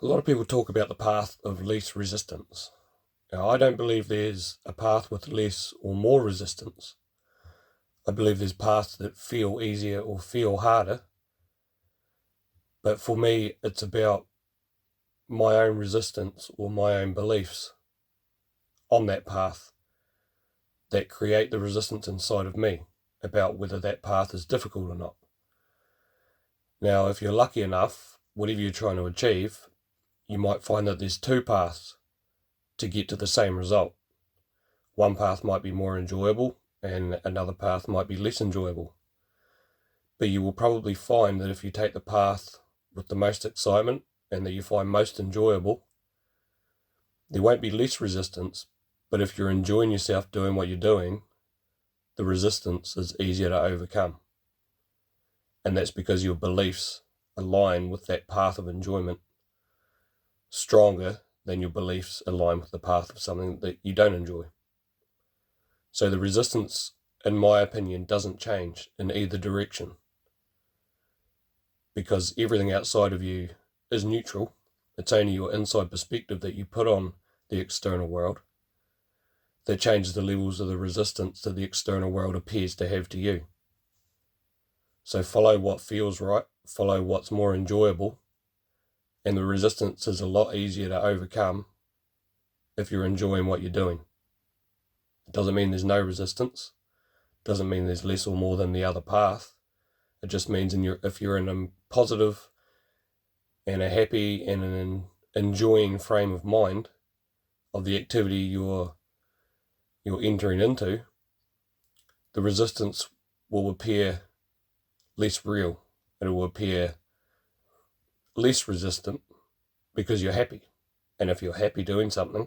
A lot of people talk about the path of least resistance. Now, I don't believe there's a path with less or more resistance. I believe there's paths that feel easier or feel harder. But for me, it's about my own resistance or my own beliefs on that path that create the resistance inside of me about whether that path is difficult or not. Now, if you're lucky enough, whatever you're trying to achieve, you might find that there's two paths to get to the same result. One path might be more enjoyable and another path might be less enjoyable. But you will probably find that if you take the path with the most excitement and that you find most enjoyable, there won't be less resistance, but if you're enjoying yourself doing what you're doing, the resistance is easier to overcome. And that's because your beliefs align with that path of enjoyment stronger than your beliefs align with the path of something that you don't enjoy. So the resistance, in my opinion, doesn't change in either direction, because everything outside of you is neutral. It's only your inside perspective that you put on the external world that changes the levels of the resistance that the external world appears to have to you. So follow what feels right, follow what's more enjoyable, and the resistance is a lot easier to overcome if you're enjoying what you're doing. It doesn't mean there's no resistance. It doesn't mean there's less or more than the other path. It just means if you're in a positive and a happy and an enjoying frame of mind of the activity you're entering into, the resistance will appear less real. It will appear less resistant because you're happy. And if you're happy doing something,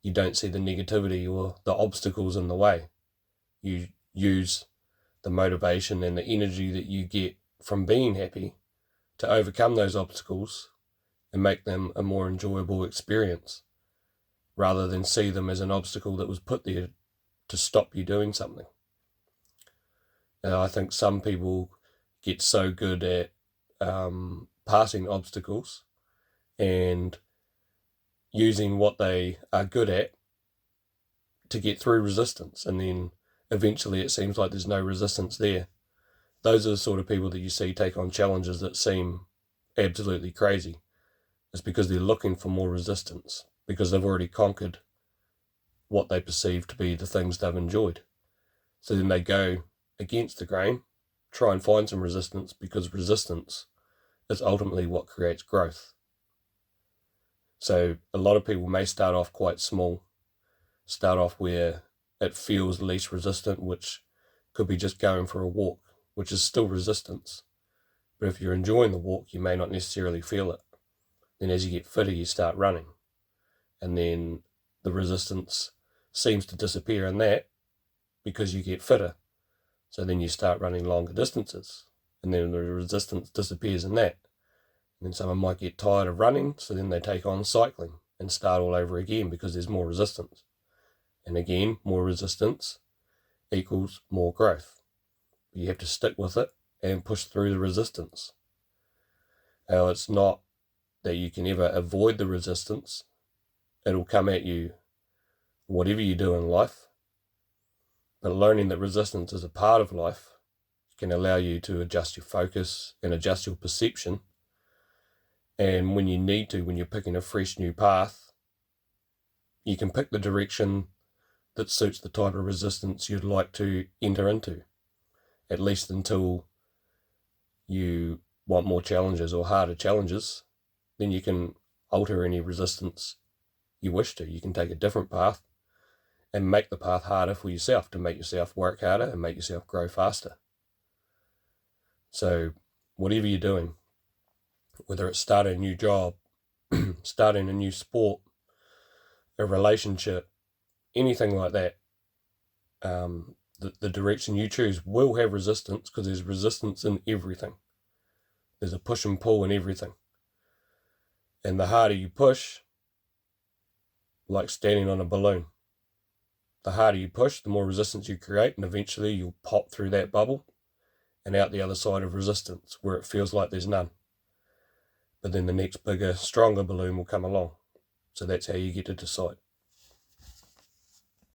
you don't see the negativity or the obstacles in the way. You use the motivation and the energy that you get from being happy to overcome those obstacles and make them a more enjoyable experience, rather than see them as an obstacle that was put there to stop you doing something. Now, I think some people get so good at passing obstacles and using what they are good at to get through resistance, and then eventually it seems like there's no resistance there. Those are the sort of people that you see take on challenges that seem absolutely crazy. It's because they're looking for more resistance, because they've already conquered what they perceive to be the things they've enjoyed. So then they go against the grain, try and find some resistance, because resistance is ultimately what creates growth. So a lot of people may start off quite small, start off where it feels least resistant, which could be just going for a walk, which is still resistance. But if you're enjoying the walk, you may not necessarily feel it. Then as you get fitter, you start running. And then the resistance seems to disappear in that because you get fitter. So then you start running longer distances. And then the resistance disappears in that. And then someone might get tired of running, so then they take on cycling and start all over again because there's more resistance. And again, more resistance equals more growth. You have to stick with it and push through the resistance. Now, it's not that you can ever avoid the resistance. It'll come at you whatever you do in life. But learning that resistance is a part of life can allow you to adjust your focus and adjust your perception. And when you need to, when you're picking a fresh new path, you can pick the direction that suits the type of resistance you'd like to enter into, at least until you want more challenges or harder challenges. Then you can alter any resistance you wish to. You can take a different path and make the path harder for yourself, to make yourself work harder and make yourself grow faster. So whatever you're doing, whether it's starting a new job, starting a new sport, a relationship, anything like that, the direction you choose will have resistance, because there's resistance in everything. There's a push and pull in everything. And the harder you push, like standing on a balloon, the harder you push, the more resistance you create, and eventually you'll pop through that bubble and out the other side of resistance, where it feels like there's none. but then the next bigger, stronger balloon will come along. So that's how you get to decide.